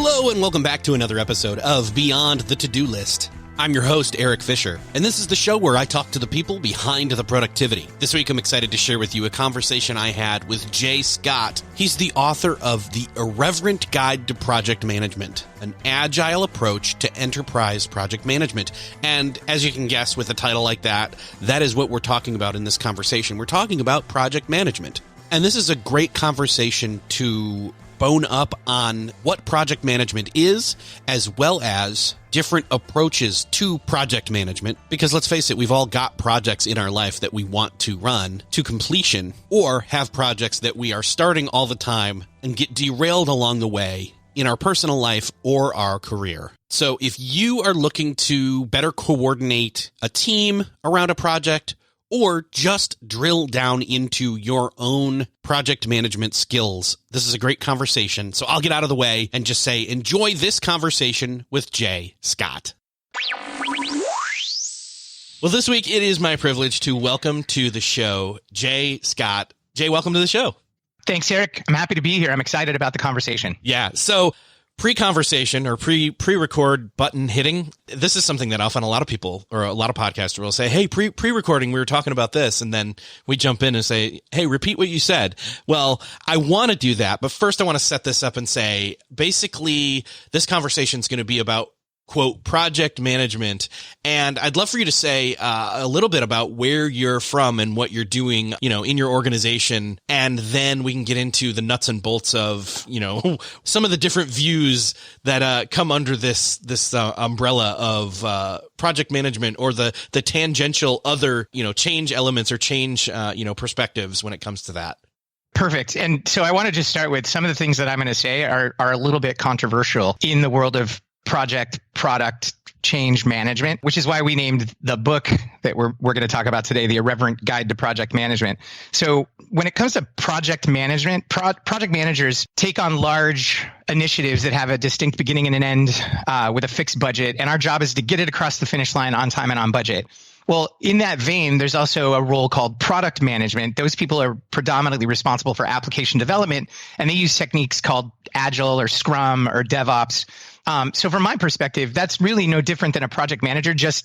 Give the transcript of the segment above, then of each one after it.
Hello and welcome back to another episode of Beyond the To-Do List. I'm your host, Eric Fisher, and this is the show where I talk to the people behind the productivity. This week, I'm excited to share with you a conversation I had with Jay Scott. He's the author of The Irreverent Guide to Project Management, an agile approach to enterprise project management. And as you can guess with a title like that, that is what we're talking about in this conversation. We're talking about project management. And this is a great conversation to bone up on what project management is, as well as different approaches to project management. Because let's face it, we've all got projects in our life that we want to run to completion, or have projects that we are starting all the time and get derailed along the way in our personal life or our career. So if you are looking to better coordinate a team around a project, or just drill down into your own project management skills, this is a great conversation. So I'll get out of the way and just say, enjoy this conversation with Jay Scott. Well, this week it is my privilege to welcome to the show Jay Scott. Jay, welcome to the show. Thanks, Eric. I'm happy to be here. I'm excited about the conversation. Yeah. So pre-conversation or pre-record button hitting, this is something that often a lot of people or a lot of podcasters will say, hey, pre-recording, we were talking about this. And then we jump in and say, hey, repeat what you said. Well, I want to do that. But first, I want to set this up and say, basically, this conversation is going to be about, quote, project management. And I'd love for you to say a little bit about where you're from and what you're doing, in your organization. And then we can get into the nuts and bolts of, some of the different views that come under this umbrella of project management, or the tangential other, change elements or change, perspectives when it comes to that. Perfect. And so I want to just start with some of the things that I'm going to say are a little bit controversial in the world of product change management, which is why we named the book that we're going to talk about today, The Irreverent Guide to Project Management. So when it comes to project management, project managers take on large initiatives that have a distinct beginning and an end with a fixed budget. And our job is to get it across the finish line on time and on budget. Well, in that vein, there's also a role called product management. Those people are predominantly responsible for application development, and they use techniques called Agile or Scrum or DevOps. So from my perspective, that's really no different than a project manager, just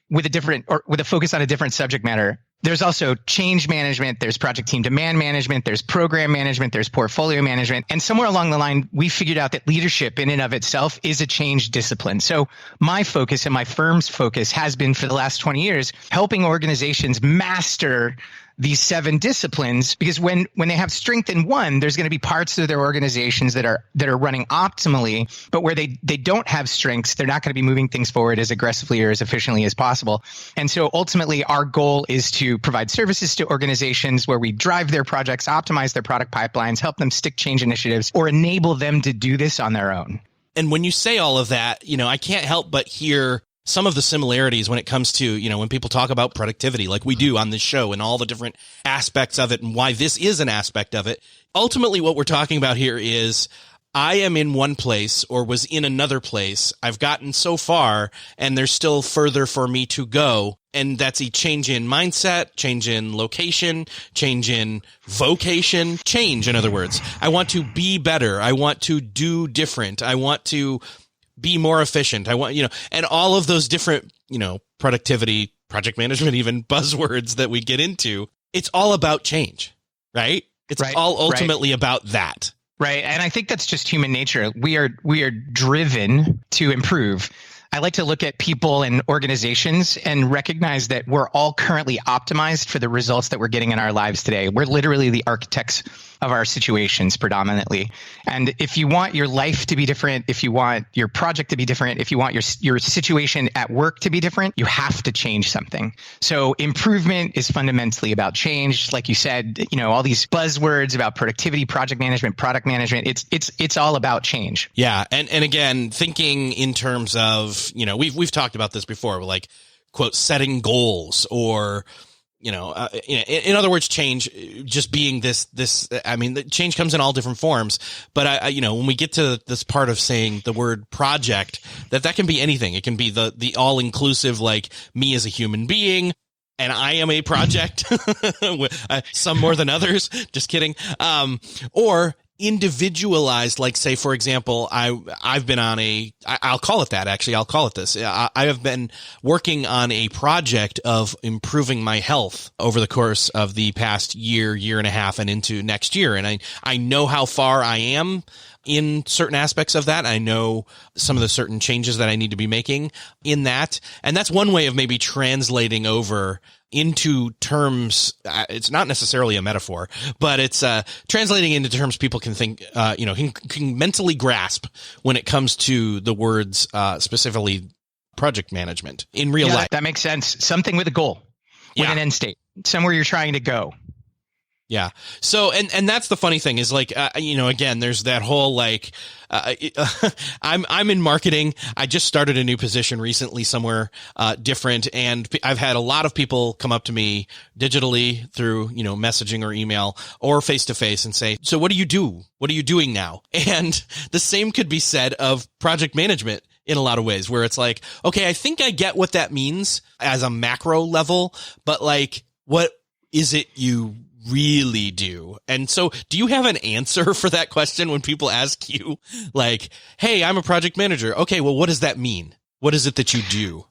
with a focus on a different subject matter. There's also change management, there's project team demand management, there's program management, there's portfolio management. And somewhere along the line, we figured out that leadership in and of itself is a change discipline. So my focus and my firm's focus has been for the last 20 years, helping organizations master these 7 disciplines, because when they have strength in one, there's going to be parts of their organizations that are running optimally, but where they don't have strengths, they're not going to be moving things forward as aggressively or as efficiently as possible. And so ultimately, our goal is to provide services to organizations where we drive their projects, optimize their product pipelines, help them stick change initiatives, or enable them to do this on their own. And when you say all of that, I can't help but hear some of the similarities when it comes to, when people talk about productivity, like we do on this show, and all the different aspects of it and why this is an aspect of it. Ultimately, what we're talking about here is I am in one place or was in another place. I've gotten so far and there's still further for me to go. And that's a change in mindset, change in location, change in vocation, change, in other words. I want to be better. I want to do different. I want to be more efficient. I want, and all of those different, productivity, project management, even buzzwords that we get into. It's all about change, right? It's all ultimately about that. Right. And I think that's just human nature. We are driven to improve. I like to look at people and organizations and recognize that we're all currently optimized for the results that we're getting in our lives today. We're literally the architects of our situations predominantly. And if you want your life to be different, if you want your project to be different, if you want your situation at work to be different, you have to change something. So improvement is fundamentally about change. Like you said, all these buzzwords about productivity, project management, product management, it's all about change. Yeah. And again, thinking in terms of, we've talked about this before, like, quote, setting goals, or in other words, change just being this, the change comes in all different forms, but when we get to this part of saying the word project, that can be anything. It can be the all inclusive, like me as a human being, and I am a project, some more than others, just kidding. Or individualized, like say, for example, I've been on I'll call it that, actually, I'll call it this. I have been working on a project of improving my health over the course of the past year and a half and into next year. And I know how far I am in certain aspects of that. I know some of the certain changes that I need to be making in that. And that's one way of maybe translating over into terms. It's not necessarily a metaphor, but it's translating into terms people can think, can mentally grasp when it comes to the words, specifically project management in real life. That makes sense. Something with a goal, with an end state, somewhere you're trying to go. Yeah. So, and that's the funny thing is like, again, there's that whole like, I'm in marketing. I just started a new position recently somewhere, different. And I've had a lot of people come up to me digitally through, messaging or email or face to face and say, so what do you do? What are you doing now? And the same could be said of project management in a lot of ways, where it's like, okay, I think I get what that means as a macro level, but like, what is it you really do? And so do you have an answer for that question when people ask you like, hey, I'm a project manager. Okay, well, what does that mean? What is it that you do?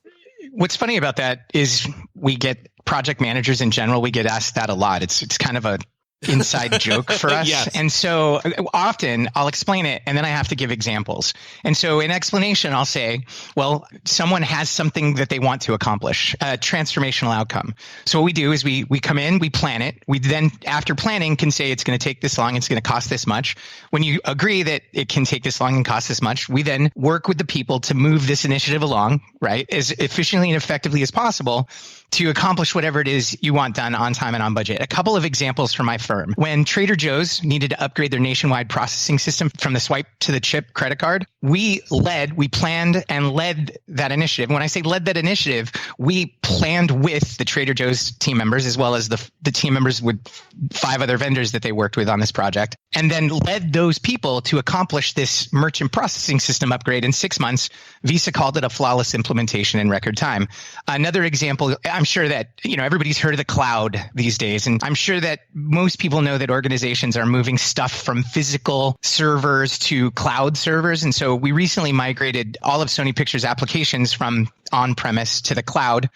What's funny about that is we get project managers in general. We get asked that a lot. It's kind of a inside joke for us. Yes. And so often I'll explain it and then I have to give examples. And so in explanation, I'll say, well, someone has something that they want to accomplish, a transformational outcome. So what we do is we come in, we plan it. We then, after planning, can say it's going to take this long, it's going to cost this much. When you agree that it can take this long and cost this much, we then work with the people to move this initiative along, right, as efficiently and effectively as possible to accomplish whatever it is you want done on time and on budget. A couple of examples from my firm. When Trader Joe's needed to upgrade their nationwide processing system from the swipe to the chip credit card, we planned and led that initiative. When I say led that initiative, we planned with the Trader Joe's team members as well as the team members with 5 other vendors that they worked with on this project, and then led those people to accomplish this merchant processing system upgrade in 6 months. Visa called it a flawless implementation in record time. Another example, I'm sure that everybody's heard of the cloud these days, and I'm sure that most people know that organizations are moving stuff from physical servers to cloud servers. And so we recently migrated all of Sony Pictures applications from on-premise to the cloud.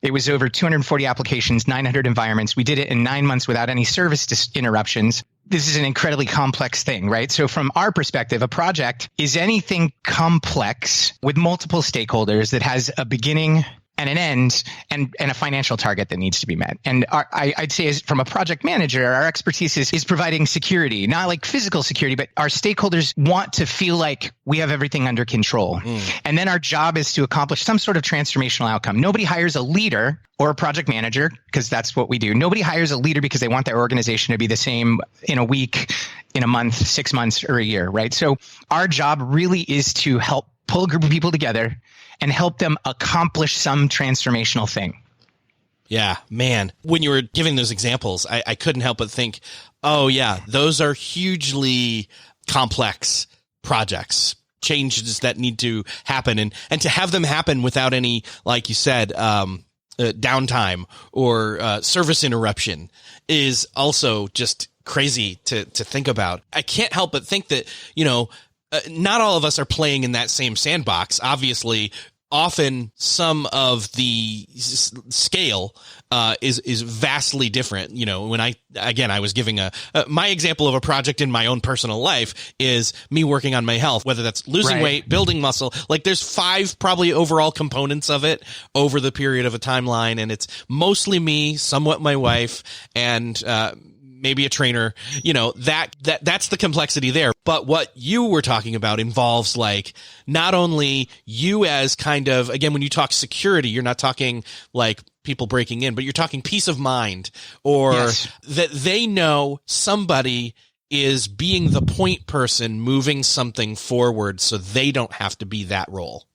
It was over 240 applications, 900 environments. We did it in 9 months without any service interruptions. This is an incredibly complex thing, right? So from our perspective, a project is anything complex with multiple stakeholders that has a beginning and an end and a financial target that needs to be met. And I'd say from a project manager, our expertise is providing security, not like physical security, but our stakeholders want to feel like we have everything under control. And then our job is to accomplish some sort of transformational outcome. Nobody hires a leader or a project manager because that's what we do. Nobody hires a leader because they want their organization to be the same in a week, in a month, 6 months, or a year, right? So our job really is to help pull a group of people together and help them accomplish some transformational thing. Yeah, man. When you were giving those examples, I couldn't help but think, oh yeah, those are hugely complex projects, changes that need to happen, and to have them happen without any, like you said, downtime or service interruption is also just crazy to think about. I can't help but think that, not all of us are playing in that same sandbox. Obviously, often some of the scale is vastly different. When I was giving my example of a project in my own personal life is me working on my health, whether that's losing weight, building muscle. Like there's 5 probably overall components of it over the period of a timeline, and it's mostly me, somewhat my wife, and maybe a trainer. That's the complexity there. But what you were talking about involves like not only you as kind of, again, when you talk security, you're not talking like people breaking in, but you're talking peace of mind, or that they know somebody is being the point person moving something forward so they don't have to be that role.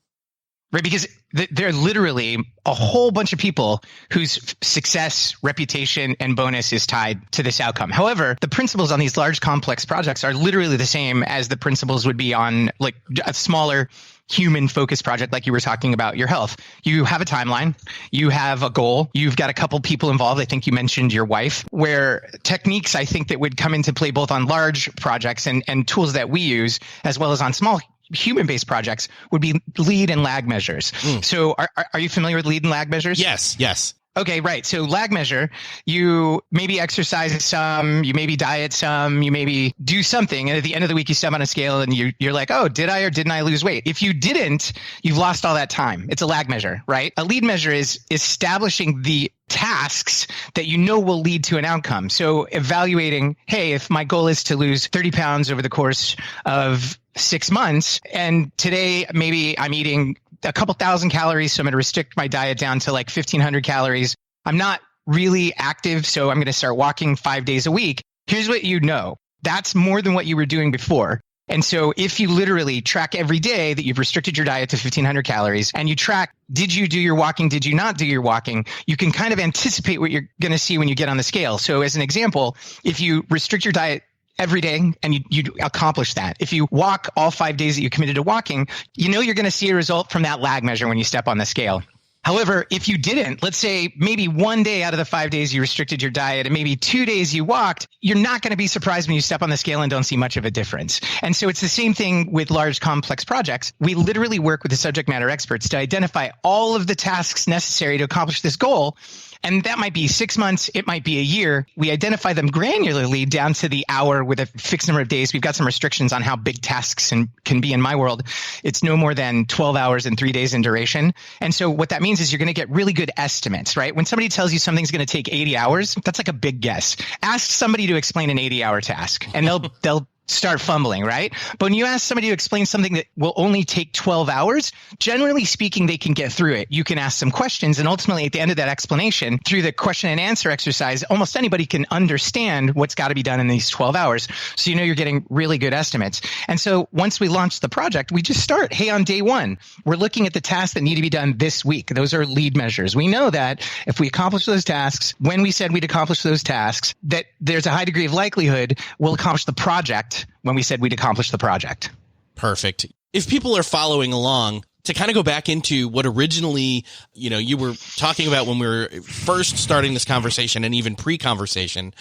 Right, because there are literally a whole bunch of people whose success, reputation, and bonus is tied to this outcome. However, the principles on these large, complex projects are literally the same as the principles would be on like a smaller human focused project like you were talking about your health. You have a timeline, you have a goal, you've got a couple people involved. I think you mentioned your wife, where techniques I think that would come into play both on large projects and tools that we use, as well as on small human-based projects, would be lead and lag measures. So are you familiar with lead and lag measures? Yes. Okay, right. So lag measure, you maybe exercise some, you maybe diet some, you maybe do something. And at the end of the week, you step on a scale and you're like, oh, did I or didn't I lose weight? If you didn't, you've lost all that time. It's a lag measure, right? A lead measure is establishing the tasks that you know will lead to an outcome. So evaluating, hey, if my goal is to lose 30 pounds over the course of 6 months, and today maybe I'm eating a couple thousand calories, so I'm going to restrict my diet down to like 1,500 calories. I'm not really active, so I'm going to start walking 5 days a week. Here's what you know. That's more than what you were doing before. And so if you literally track every day that you've restricted your diet to 1,500 calories, and you track, did you do your walking, did you not do your walking, you can kind of anticipate what you're going to see when you get on the scale. So as an example, if you restrict your diet every day and you accomplish that, if you walk all 5 days that you committed to walking, you know you're going to see a result from that lag measure when you step on the scale. However, if you didn't, let's say maybe 1 day out of the 5 days you restricted your diet and maybe 2 days you walked, you're not going to be surprised when you step on the scale and don't see much of a difference. And so it's the same thing with large complex projects. We literally work with the subject matter experts to identify all of the tasks necessary to accomplish this goal. And that might be 6 months. It might be a year. We identify them granularly down to the hour with a fixed number of days. We've got some restrictions on how big tasks can be in my world. It's no more than 12 hours and 3 days in duration. And so what that means is you're going to get really good estimates, right? When somebody tells you something's going to take 80 hours, that's like a big guess. Ask somebody to explain an 80-hour task and they'll start fumbling, right? But when you ask somebody to explain something that will only take 12 hours, generally speaking, they can get through it. You can ask some questions, and ultimately at the end of that explanation, through the question and answer exercise, almost anybody can understand what's got to be done in these 12 hours. So you know you're getting really good estimates. And so once we launch the project, we just start, hey, on day one, we're looking at the tasks that need to be done this week. Those are lead measures. We know that if we accomplish those tasks, when we said we'd accomplish those tasks, that there's a high degree of likelihood we'll accomplish the project when we said we'd accomplish the project. Perfect. If people are following along, to kind of go back into what originally, you were talking about when we were first starting this conversation and even pre-conversation,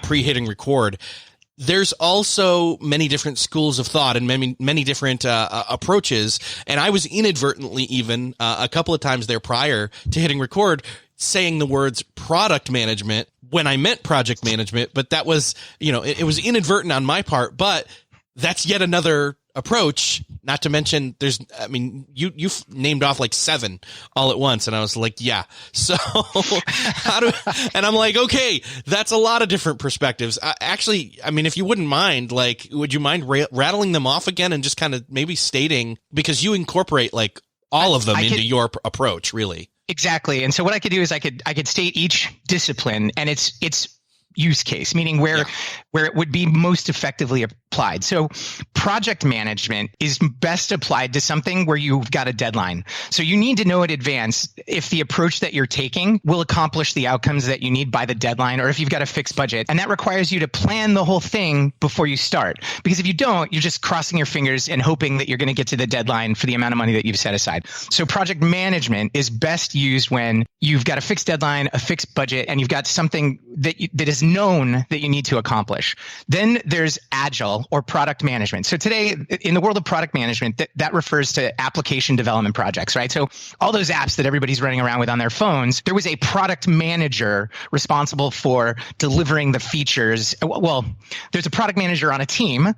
pre-hitting record, there's also many different schools of thought and many different approaches. And I was inadvertently even a couple of times there prior to hitting record saying the words product management when I meant project management, but that was, it was inadvertent on my part, but that's yet another approach, not to mention you've named off like 7 all at once. And I was like, yeah. So and I'm like, okay, that's a lot of different perspectives. Actually, if you wouldn't mind, would you mind rattling them off again and just kind of maybe stating, because you incorporate like all of them into your approach, really. Exactly. And so what I could do is I could state each discipline and its use case, meaning where it would be most effectively applied. So project management is best applied to something where you've got a deadline. So you need to know in advance if the approach that you're taking will accomplish the outcomes that you need by the deadline, or if you've got a fixed budget. And that requires you to plan the whole thing before you start. Because if you don't, you're just crossing your fingers and hoping that you're going to get to the deadline for the amount of money that you've set aside. So project management is best used when you've got a fixed deadline, a fixed budget, and you've got something that is known that you need to accomplish. Then there's agile or product management. So today in the world of product management, that refers to application development projects, right? So all those apps that everybody's running around with on their phones, there was a product manager responsible for delivering the features. Well, there's a product manager on a team.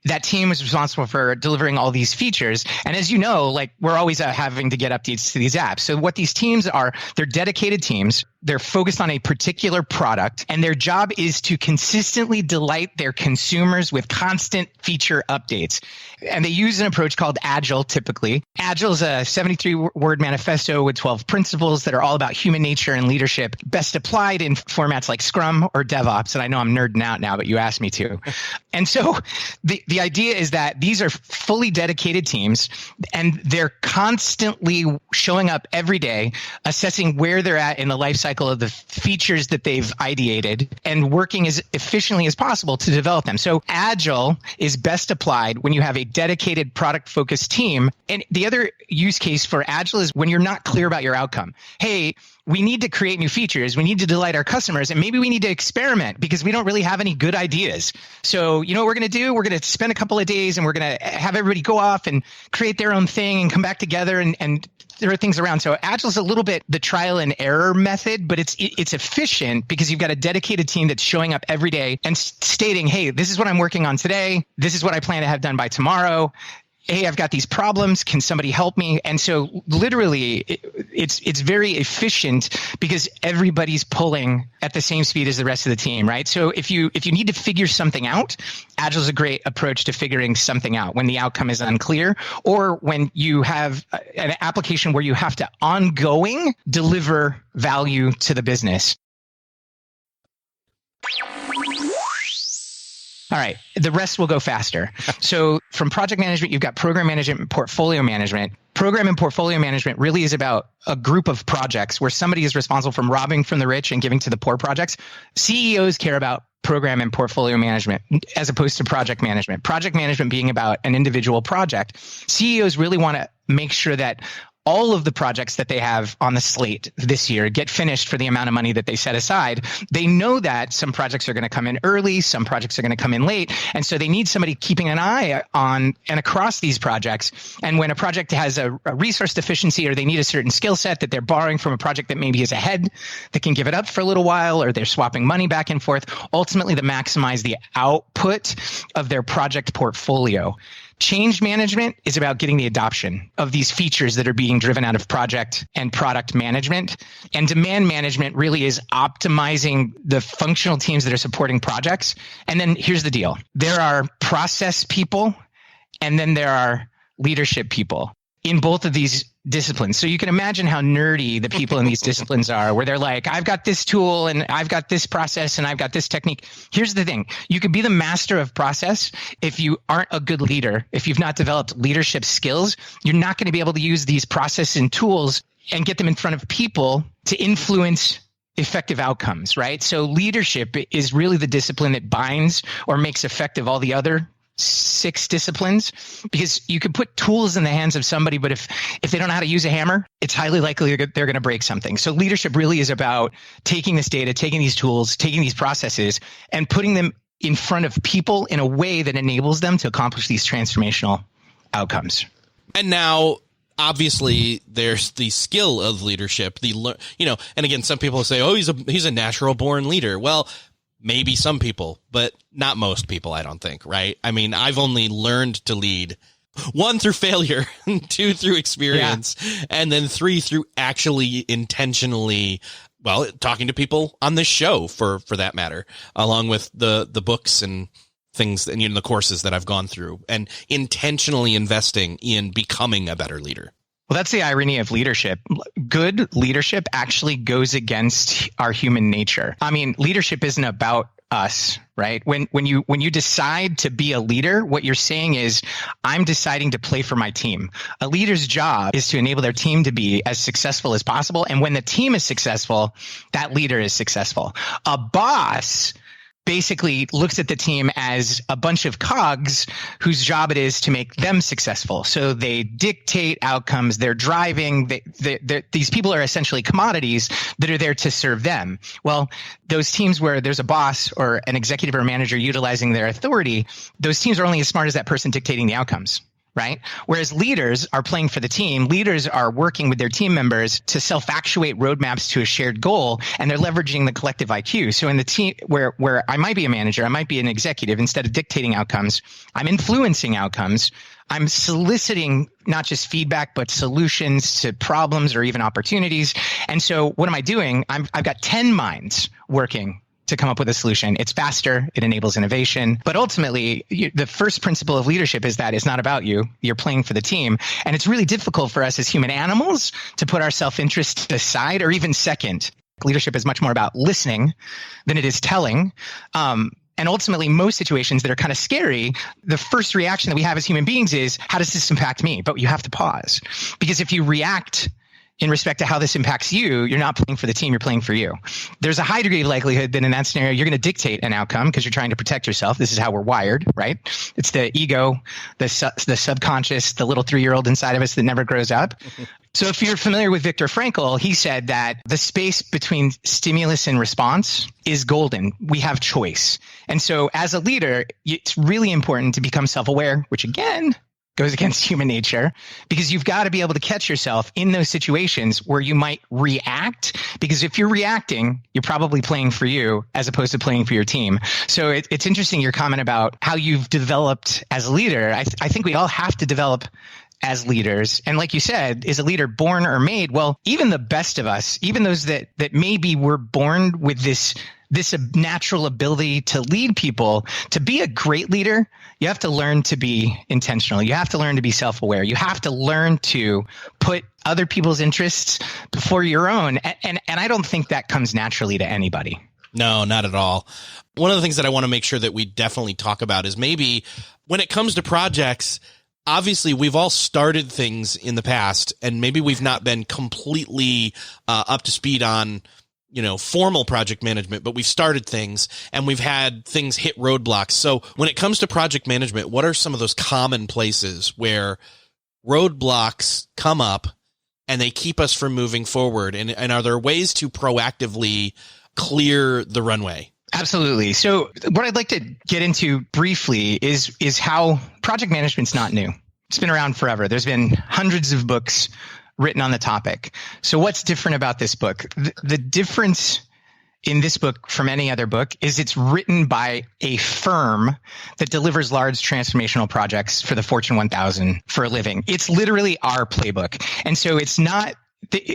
That team is responsible for delivering all these features. And as you know, we're always having to get updates to these apps. So what these teams are, they're dedicated teams. They're focused on a particular product, and their job is to consistently delight their consumers with constant feature updates. And they use an approach called Agile typically. Agile is a 73-word manifesto with 12 principles that are all about human nature and leadership, best applied in formats like Scrum or DevOps. And I know I'm nerding out now, but you asked me to. And so the idea is that these are fully dedicated teams, and they're constantly showing up every day, assessing where they're at in the life cycle cycle of the features that they've ideated and working as efficiently as possible to develop them. So Agile is best applied when you have a dedicated product-focused team. And the other use case for Agile is when you're not clear about your outcome. Hey, we need to create new features. We need to delight our customers, and maybe we need to experiment because we don't really have any good ideas. So you know what we're going to do? We're going to spend a couple of days and we're going to have everybody go off and create their own thing and come back together and throw things around. So Agile is a little bit the trial and error method, but it's efficient because you've got a dedicated team that's showing up every day and stating, hey, this is what I'm working on today. This is what I plan to have done by tomorrow. Hey, I've got these problems. Can somebody help me? And so literally it's very efficient because everybody's pulling at the same speed as the rest of the team, right? So if you need to figure something out, Agile is a great approach to figuring something out when the outcome is unclear, or when you have an application where you have to ongoing deliver value to the business. All right. The rest will go faster. So from project management, you've got program management and portfolio management. Program and portfolio management really is about a group of projects where somebody is responsible from robbing from the rich and giving to the poor projects. CEOs care about program and portfolio management as opposed to project management. Project management being about an individual project. CEOs really want to make sure that all of the projects that they have on the slate this year get finished for the amount of money that they set aside. They know that some projects are going to come in early, some projects are going to come in late. And so they need somebody keeping an eye on and across these projects. And when a project has a resource deficiency or they need a certain skill set that they're borrowing from a project that maybe is ahead, that can give it up for a little while, or they're swapping money back and forth, ultimately to maximize the output of their project portfolio. Change management is about getting the adoption of these features that are being driven out of project and product management. And demand management really is optimizing the functional teams that are supporting projects. And then here's the deal. There are process people, and then there are leadership people in both of these disciplines. So you can imagine how nerdy the people in these disciplines are, where they're like, I've got this tool and I've got this process and I've got this technique. Here's the thing. You could be the master of process. If you aren't a good leader, if you've not developed leadership skills, you're not going to be able to use these process and tools and get them in front of people to influence effective outcomes, right? So leadership is really the discipline that binds or makes effective all the other 6 disciplines, because you could put tools in the hands of somebody, but if they don't know how to use a hammer, it's highly likely they're going to break something. So leadership really is about taking this data, taking these tools, taking these processes, and putting them in front of people in a way that enables them to accomplish these transformational outcomes. And now, obviously, there's the skill of leadership. And again, some people say, "Oh, he's a natural born leader." Well, maybe some people, but not most people, I don't think, right? I mean, I've only learned to lead 1 through failure, 2 through experience, and then 3 through actually intentionally, talking to people on this show for that matter, along with the books and things and the courses that I've gone through, and intentionally investing in becoming a better leader. Well, that's the irony of leadership. Good leadership actually goes against our human nature. I mean, leadership isn't about us, right? When you decide to be a leader, what you're saying is, I'm deciding to play for my team. A leader's job is to enable their team to be as successful as possible. And when the team is successful, that leader is successful. A boss basically looks at the team as a bunch of cogs whose job it is to make them successful. So they dictate outcomes, they're driving, these people are essentially commodities that are there to serve them. Well, those teams where there's a boss or an executive or manager utilizing their authority, those teams are only as smart as that person dictating the outcomes. Right? Whereas leaders are playing for the team. Leaders are working with their team members to self-actuate roadmaps to a shared goal, and they're leveraging the collective IQ. So in the team where I might be a manager, I might be an executive, instead of dictating outcomes, I'm influencing outcomes. I'm soliciting not just feedback, but solutions to problems or even opportunities. And so what am I doing? I've got 10 minds working to come up with a solution. It's faster. It enables innovation. But ultimately, the first principle of leadership is that it's not about you. You're playing for the team. And it's really difficult for us as human animals to put our self-interest aside, or even second. Leadership is much more about listening than it is telling. And ultimately, most situations that are kind of scary, the first reaction that we have as human beings is, how does this impact me? But you have to pause. Because if you react in respect to how this impacts you, you're not playing for the team, you're playing for you. There's a high degree of likelihood that in that scenario, you're going to dictate an outcome because you're trying to protect yourself. This is how we're wired, right? It's the ego, the subconscious, the little 3-year-old inside of us that never grows up. So if you're familiar with Viktor Frankl, he said that the space between stimulus and response is golden. We have choice. And so as a leader, it's really important to become self-aware, which again goes against human nature, because you've got to be able to catch yourself in those situations where you might react, because if you're reacting, you're probably playing for you as opposed to playing for your team. So it's interesting, your comment about how you've developed as a leader. I think we all have to develop as leaders. And like you said, is a leader born or made? Well, even the best of us, even those that maybe were born with this natural ability to lead people, to be a great leader, you have to learn to be intentional. You have to learn to be self-aware. You have to learn to put other people's interests before your own. And I don't think that comes naturally to anybody. No, not at all. One of the things that I want to make sure that we definitely talk about is maybe when it comes to projects, obviously, we've all started things in the past, and maybe we've not been completely up to speed on, formal project management, but we've started things and we've had things hit roadblocks. So when it comes to project management, what are some of those common places where roadblocks come up and they keep us from moving forward? And are there ways to proactively clear the runway? Absolutely. So what I'd like to get into briefly is how project management's not new. It's been around forever. There's been hundreds of books written on the topic. So what's different about this book? The difference in this book from any other book is it's written by a firm that delivers large transformational projects for the Fortune 1000 for a living. It's literally our playbook. And so it's not,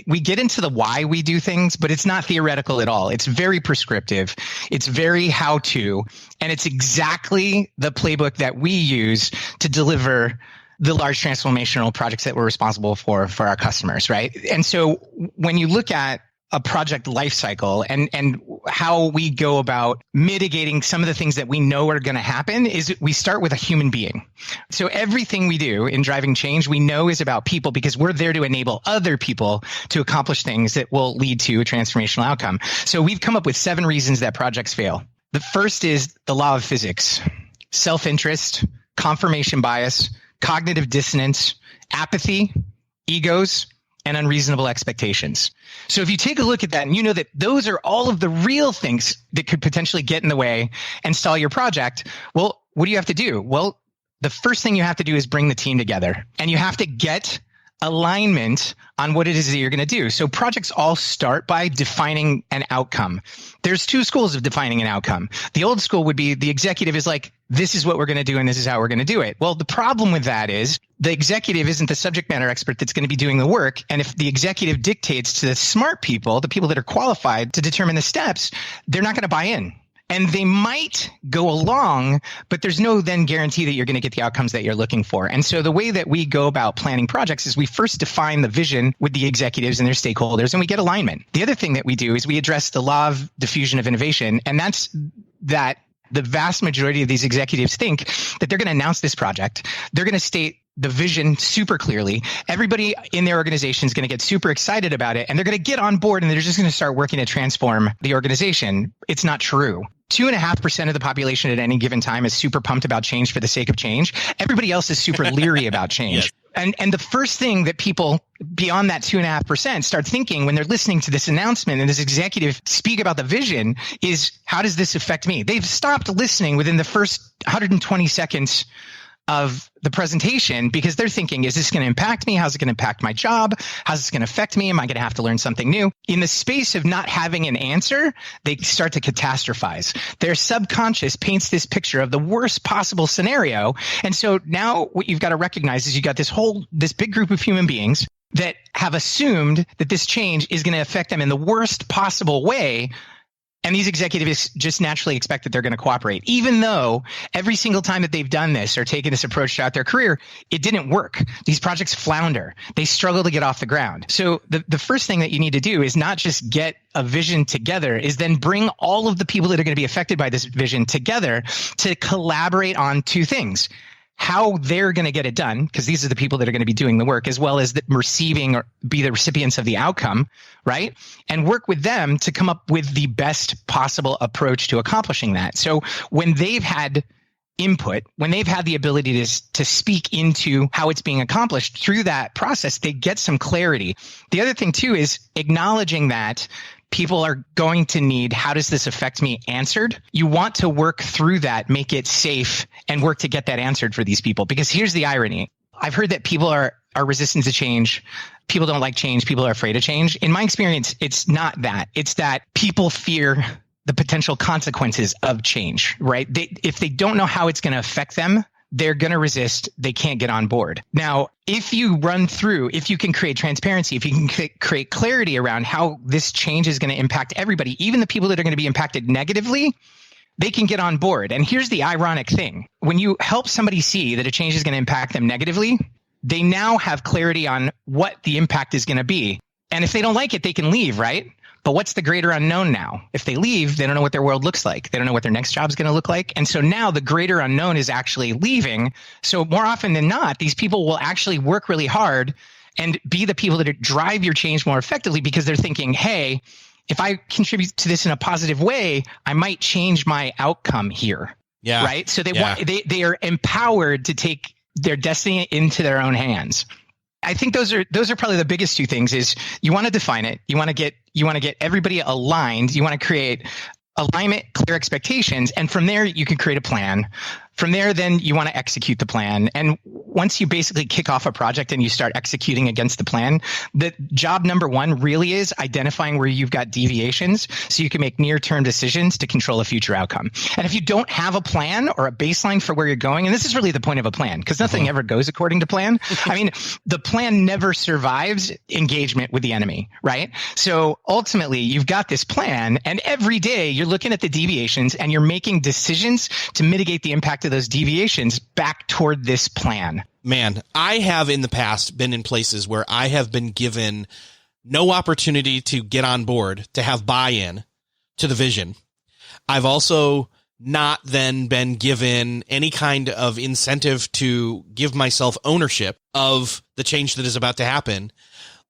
we get into the why we do things, but it's not theoretical at all. It's very prescriptive. It's very how-to, and it's exactly the playbook that we use to deliver the large transformational projects that we're responsible for our customers, right? And so when you look at a project lifecycle and how we go about mitigating some of the things that we know are going to happen, is we start with a human being. So everything we do in driving change, we know is about people, because we're there to enable other people to accomplish things that will lead to a transformational outcome. So we've come up with 7 reasons that projects fail. The first is the law of physics: self-interest, confirmation bias, cognitive dissonance, apathy, egos, and unreasonable expectations. So if you take a look at that and you know that those are all of the real things that could potentially get in the way and stall your project, well, what do you have to do? Well, the first thing you have to do is bring the team together, and you have to get alignment on what it is that you're going to do. So projects all start by defining an outcome. There's 2 schools of defining an outcome. The old school would be the executive is like, this is what we're going to do and this is how we're going to do it. Well, the problem with that is the executive isn't the subject matter expert that's going to be doing the work. And if the executive dictates to the smart people, the people that are qualified to determine the steps, they're not going to buy in. And they might go along, but there's no then guarantee that you're going to get the outcomes that you're looking for. And so the way that we go about planning projects is we first define the vision with the executives and their stakeholders, and we get alignment. The other thing that we do is we address the law of diffusion of innovation, and that's that the vast majority of these executives think that they're going to announce this project. They're going to state the vision super clearly. Everybody in their organization is going to get super excited about it, and they're going to get on board, and they're just going to start working to transform the organization. It's not true. 2.5% of the population at any given time is super pumped about change for the sake of change. Everybody else is super leery about change. Yes. And the first thing that people beyond that 2.5% start thinking when they're listening to this announcement and this executive speak about the vision is, how does this affect me? They've stopped listening within the first 120 seconds of the presentation, because they're thinking, is this going to impact me? How's it going to impact my job? How's this going to affect me? Am I going to have to learn something new? In the space of not having an answer, they start to catastrophize. Their subconscious paints this picture of the worst possible scenario. And so now what you've got to recognize is you've got this big group of human beings that have assumed that this change is going to affect them in the worst possible way. And these executives just naturally expect that they're going to cooperate, even though every single time that they've done this or taken this approach throughout their career, it didn't work. These projects flounder. They struggle to get off the ground. So the first thing that you need to do is not just get a vision together, is then bring all of the people that are going to be affected by this vision together to collaborate on 2 things. how they're going to get it done, because these are the people that are going to be doing the work, as well as the receiving or be the recipients of the outcome, right? And work with them to come up with the best possible approach to accomplishing that. So when they've had input, when they've had the ability to speak into how it's being accomplished through that process, they get some clarity. The other thing too is acknowledging that people are going to need, how does this affect me, answered. You want to work through that, make it safe, and work to get that answered for these people. Because here's the irony. I've heard that people are resistant to change. People don't like change. People are afraid of change. In my experience, it's not that. It's that people fear the potential consequences of change, right? If they don't know how it's going to affect them, they're going to resist. They can't get on board. Now, if you can create transparency, if you can create clarity around how this change is going to impact everybody, even the people that are going to be impacted negatively, they can get on board. And here's the ironic thing. When you help somebody see that a change is going to impact them negatively, they now have clarity on what the impact is going to be. And if they don't like it, they can leave, right? But what's the greater unknown now? If they leave, they don't know what their world looks like. They don't know what their next job is going to look like. And so now the greater unknown is actually leaving. So more often than not, these people will actually work really hard and be the people that drive your change more effectively, because they're thinking, hey, if I contribute to this in a positive way, I might change my outcome here. Yeah. Right. So they are empowered to take their destiny into their own hands. I think those are probably the biggest two things. Is you want to define it. You want to get everybody aligned. You want to create alignment, clear expectations. And from there, you can create a plan. From there, then you want to execute the plan. And once you basically kick off a project and you start executing against the plan, the job number one really is identifying where you've got deviations so you can make near-term decisions to control a future outcome. And if you don't have a plan or a baseline for where you're going, and this is really the point of a plan, because nothing ever goes according to plan. I mean, the plan never survives engagement with the enemy, right? So ultimately, you've got this plan, and every day you're looking at the deviations and you're making decisions to mitigate the impact of those deviations back toward this plan. Man, I have in the past been in places where I have been given no opportunity to get on board, to have buy-in to the vision. I've also not then been given any kind of incentive to give myself ownership of the change that is about to happen,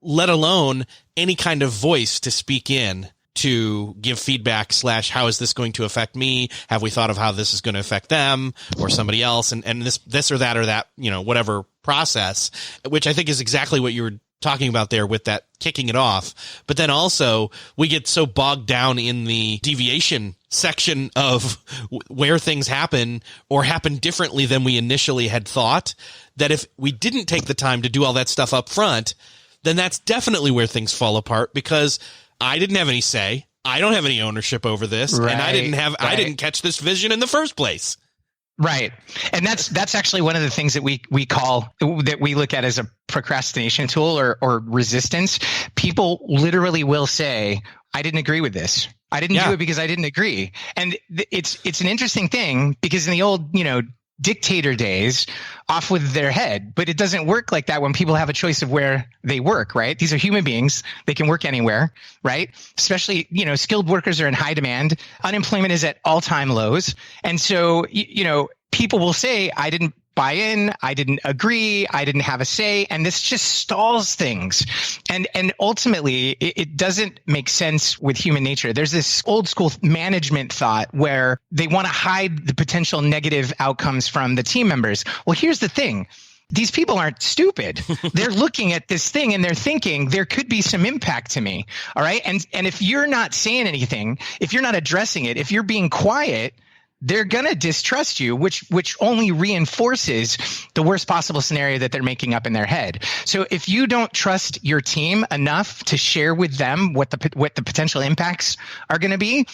let alone any kind of voice to speak in, to give feedback / how is this going to affect me? Have we thought of how this is going to affect them or somebody else? And this or that, whatever process, which I think is exactly what you were talking about there with that kicking it off. But then also we get so bogged down in the deviation section of where things happen or happen differently than we initially had thought, that if we didn't take the time to do all that stuff up front, then that's definitely where things fall apart, because I didn't have any say. I don't have any ownership over this, and I didn't catch this vision in the first place. Right. And that's actually one of the things that we look at as a procrastination tool or resistance. People literally will say, I didn't agree with this. I didn't do it because I didn't agree. And it's an interesting thing, because in the old, dictator days, off with their head, but it doesn't work like that when people have a choice of where they work, right? These are human beings. They can work anywhere, right? Especially, skilled workers are in high demand. Unemployment is at all-time lows. And so, people will say, I didn't buy in, I didn't agree, I didn't have a say, and this just stalls things. And ultimately, it doesn't make sense with human nature. There's this old school management thought where they want to hide the potential negative outcomes from the team members. Well, here's the thing. These people aren't stupid. They're looking at this thing and they're thinking there could be some impact to me. All right. And if you're not saying anything, if you're not addressing it, if you're being quiet, they're going to distrust you, which only reinforces the worst possible scenario that they're making up in their head. So if you don't trust your team enough to share with them what the potential impacts are going to be,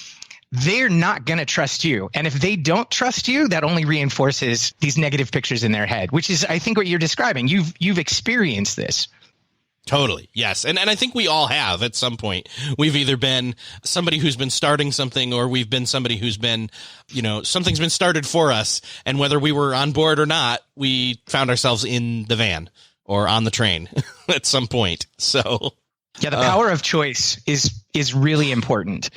they're not going to trust you. And if they don't trust you, that only reinforces these negative pictures in their head, which is, I think, what you're describing. You've experienced this. Totally. Yes. And I think we all have at some point. We've either been somebody who's been starting something, or we've been somebody who's been, something's been started for us. And whether we were on board or not, we found ourselves in the van or on the train at some point. So yeah, the power of choice is really important.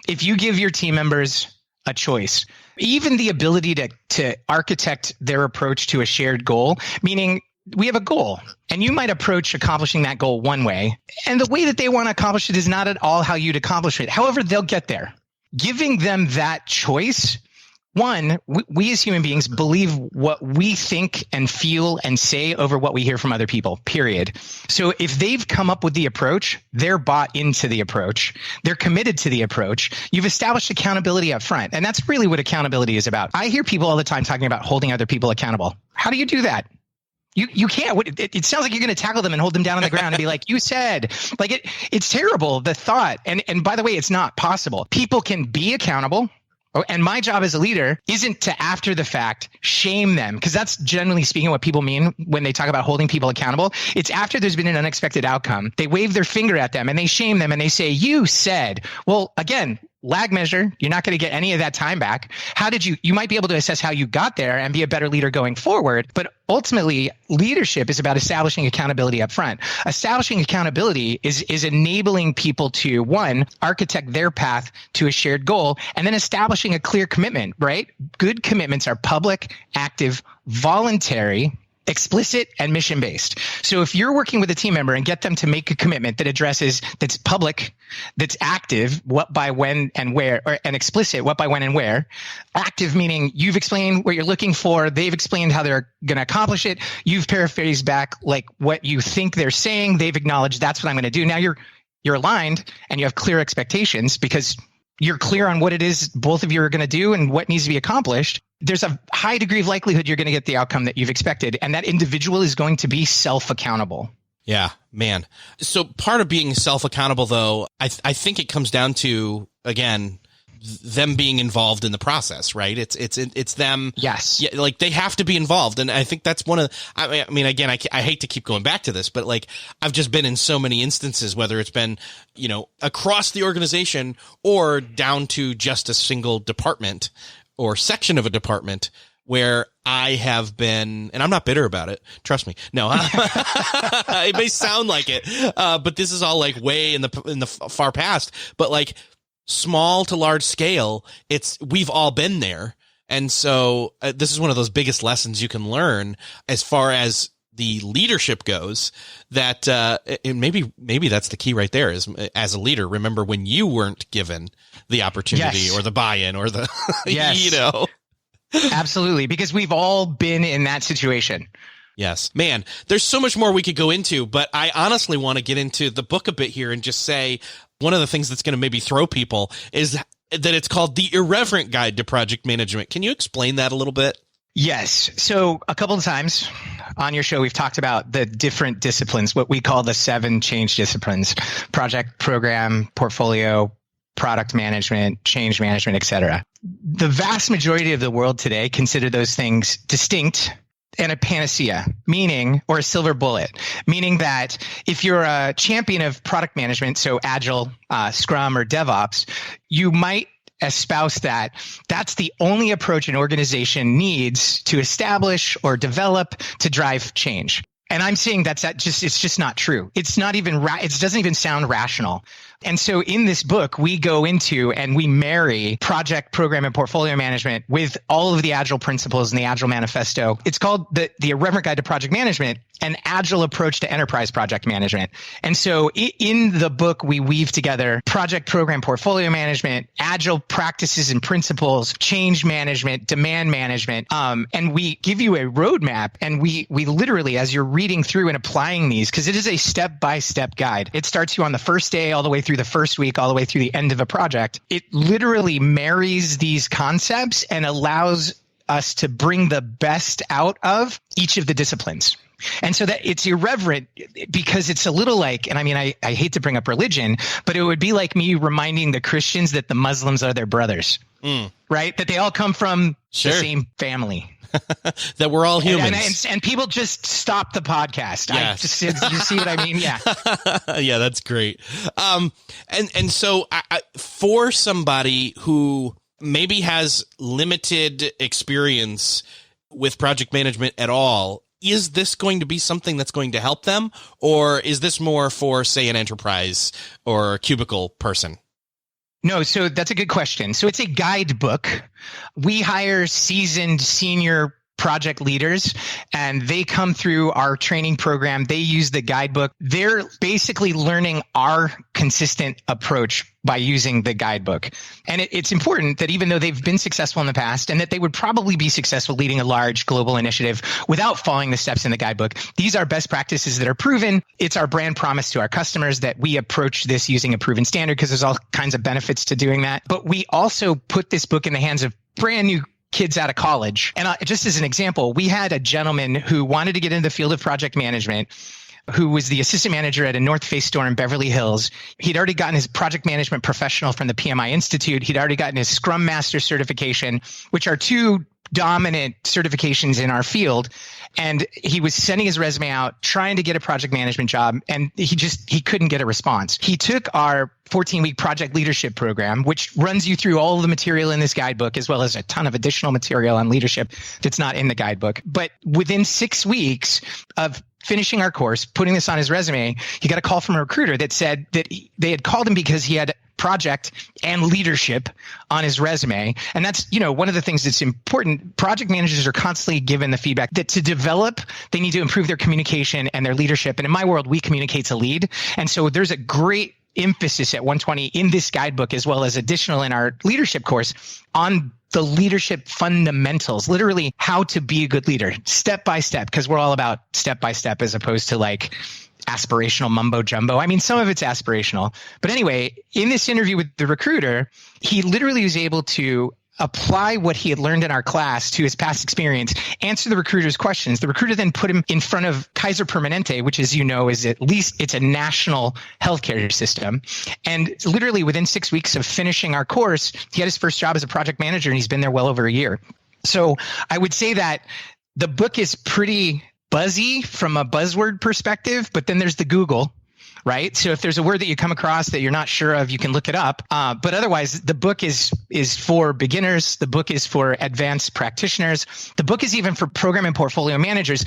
If you give your team members a choice, even the ability to architect their approach to a shared goal, meaning we have a goal and you might approach accomplishing that goal one way, and the way that they want to accomplish it is not at all how you'd accomplish it. However, they'll get there. Giving them that choice. One, we as human beings believe what we think and feel and say over what we hear from other people, period. So if they've come up with the approach, they're bought into the approach. They're committed to the approach. You've established accountability up front. And that's really what accountability is about. I hear people all the time talking about holding other people accountable. How do you do that? You can't. It sounds like you're going to tackle them and hold them down on the ground and be like, you said, like it's terrible, the thought. And by the way, it's not possible. People can be accountable. And my job as a leader isn't to, after the fact, shame them, because that's generally speaking what people mean when they talk about holding people accountable. It's after there's been an unexpected outcome. They wave their finger at them and they shame them and they say, you said. Well, again, lag measure, you're not going to get any of that time back. You might be able to assess how you got there and be a better leader going forward. But ultimately, leadership is about establishing accountability up front. Establishing accountability is enabling people to, one, architect their path to a shared goal, and then establishing a clear commitment, right? Good commitments are public, active, voluntary, explicit, and mission-based. So if you're working with a team member and get them to make a commitment that's public, that's active, what, by, when, and where, and explicit, what, by, when, and where. Active meaning you've explained what you're looking for, they've explained how they're going to accomplish it, you've paraphrased back like what you think they're saying, they've acknowledged that's what I'm going to do. Now you're aligned and you have clear expectations because you're clear on what it is both of you are going to do and what needs to be accomplished. There's a high degree of likelihood you're going to get the outcome that you've expected. And that individual is going to be self-accountable. Yeah, man. So part of being self-accountable, though, I think it comes down to, again, them being involved in the process, right? It's them. Yes. Yeah, like they have to be involved. And I think that's one of, I mean, again, I hate to keep going back to this, but like I've just been in so many instances, whether it's been, across the organization or down to just a single department or section of a department where I have been, and I'm not bitter about it. Trust me. No, it may sound like it, but this is all like way in the far past, but like, small to large scale, we've all been there. And so this is one of those biggest lessons you can learn as far as the leadership goes, that and maybe that's the key right there is, as a leader, remember when you weren't given the opportunity yes. or the buy-in or the, yes. Absolutely. Because we've all been in that situation. Yes, man, there's so much more we could go into, but I honestly want to get into the book a bit here and just say one of the things that's going to maybe throw people is that it's called The Irreverent Guide to Project Management. Can you explain that a little bit? Yes. So a couple of times on your show, we've talked about the different disciplines, what we call the 7 change disciplines: project, program, portfolio, product management, change management, et cetera. The vast majority of the world today consider those things distinct and a panacea, meaning, or a silver bullet, meaning that if you're a champion of product management, so Agile, Scrum, or DevOps, you might espouse that that's the only approach an organization needs to establish or develop to drive change. And I'm saying it's just not true. It's not even, it doesn't even sound rational. And so in this book, we go into and we marry project, program, and portfolio management with all of the Agile principles in the Agile Manifesto. It's called the Irreverent Guide to Project Management, an Agile approach to enterprise project management. And so in the book, we weave together project, program, portfolio management, Agile practices and principles, change management, demand management. And we give you a roadmap, and we literally, as you're reading through and applying these, because it is a step-by-step guide. It starts you on the first day all the way through the first week, all the way through the end of a project. It literally marries these concepts and allows us to bring the best out of each of the disciplines. And so that it's irreverent because it's a little like, and I mean, I hate to bring up religion, but it would be like me reminding the Christians that the Muslims are their brothers, right? That they all come from the same family. That we're all humans. And people just stop the podcast. Yes. You see what I mean? Yeah. Yeah, that's great. And so for somebody who maybe has limited experience with project management at all, is this going to be something that's going to help them? Or is this more for, say, an enterprise or a cubicle person? No, so that's a good question. So it's a guidebook. We hire seasoned senior project leaders, and they come through our training program. They use the guidebook. They're basically learning our consistent approach by using the guidebook. And it's important that even though they've been successful in the past and that they would probably be successful leading a large global initiative without following the steps in the guidebook, these are best practices that are proven. It's our brand promise to our customers that we approach this using a proven standard because there's all kinds of benefits to doing that. But we also put this book in the hands of brand new kids out of college. And just as an example, we had a gentleman who wanted to get into the field of project management, who was the assistant manager at a North Face store in Beverly Hills. He'd already gotten his project management professional from the PMI Institute. He'd already gotten his Scrum Master certification, which are two dominant certifications in our field. And he was sending his resume out, trying to get a project management job, and he couldn't get a response. He took our 14-week project leadership program, which runs you through all of the material in this guidebook, as well as a ton of additional material on leadership that's not in the guidebook. But within 6 weeks of finishing our course, putting this on his resume, he got a call from a recruiter that said that they had called him because he had project and leadership on his resume. And that's, one of the things that's important. Project managers are constantly given the feedback that to develop, they need to improve their communication and their leadership. And in my world, we communicate to lead. And so there's a great emphasis at 120 in this guidebook, as well as additional in our leadership course, on the leadership fundamentals, literally how to be a good leader, step by step, because we're all about step by step as opposed to like aspirational mumbo jumbo. I mean, some of it's aspirational. But anyway, in this interview with the recruiter, he literally was able to apply what he had learned in our class to his past experience, answer the recruiter's questions. The recruiter then put him in front of Kaiser Permanente, which, as you know, is at least it's a national healthcare system. And literally within 6 weeks of finishing our course, he had his first job as a project manager, and he's been there well over a year. So I would say that the book is pretty buzzy from a buzzword perspective, but then there's the Google, right? So if there's a word that you come across that you're not sure of, you can look it up. But otherwise, the book is for beginners. The book is for advanced practitioners. The book is even for program and portfolio managers.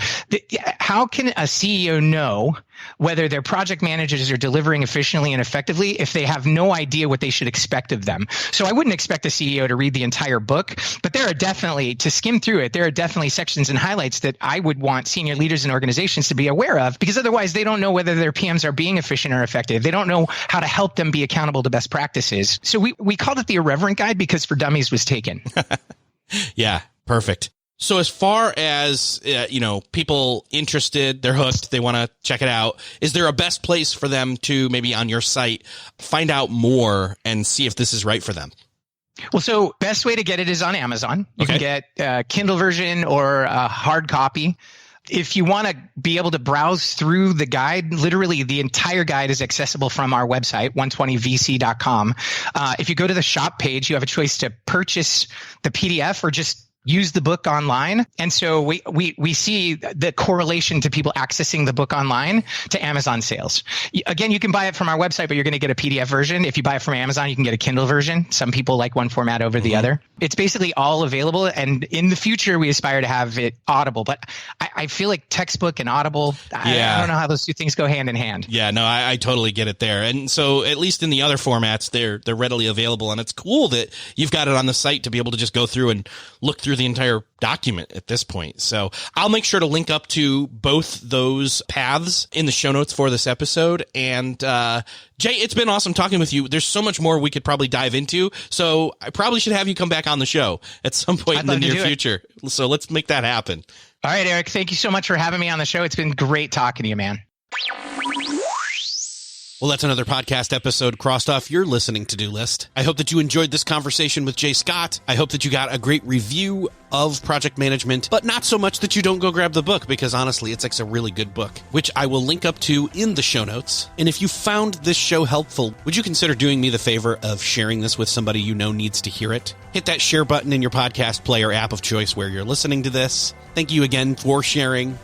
How can a CEO know whether their project managers are delivering efficiently and effectively if they have no idea what they should expect of them? So I wouldn't expect a CEO to read the entire book, but there are definitely, to skim through it, there are definitely sections and highlights that I would want senior leaders and organizations to be aware of, because otherwise they don't know whether their PMs are being efficient or effective. They don't know how to help them be accountable to best practices. So we called it the Irreverent Guide because For Dummies was taken. Yeah, perfect. So as far as, people interested, they're hooked, they want to check it out, is there a best place for them to maybe on your site find out more and see if this is right for them? Well, so best way to get it is on Amazon. You can get a Kindle version or a hard copy. If you want to be able to browse through the guide, literally the entire guide is accessible from our website, 120vc.com. If you go to the shop page, you have a choice to purchase the PDF or just use the book online. And so we see the correlation to people accessing the book online to Amazon sales. Again, you can buy it from our website, but you're going to get a PDF version. If you buy it from Amazon, you can get a Kindle version. Some people like one format over the other. It's basically all available. And in the future, we aspire to have it Audible. But I feel like textbook and Audible, I don't know how those two things go hand in hand. Yeah, no, I totally get it there. And so at least in the other formats, they're readily available. And it's cool that you've got it on the site to be able to just go through and look through the entire document at this point. So I'll make sure to link up to both those paths in the show notes for this episode. And Jay, it's been awesome talking with you. There's so much more we could probably dive into. So I probably should have you come back on the show at some point in the near future. So let's make that happen. All right, Eric, thank you so much for having me on the show. It's been great talking to you, man. Well, that's another podcast episode crossed off your listening to-do list. I hope that you enjoyed this conversation with Jay Scott. I hope that you got a great review of project management, but not so much that you don't go grab the book, because honestly, it's like a really good book, which I will link up to in the show notes. And if you found this show helpful, would you consider doing me the favor of sharing this with somebody you know needs to hear it? Hit that share button in your podcast player app of choice where you're listening to this. Thank you again for sharing.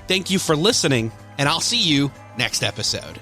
Thank you for listening, and I'll see you next episode.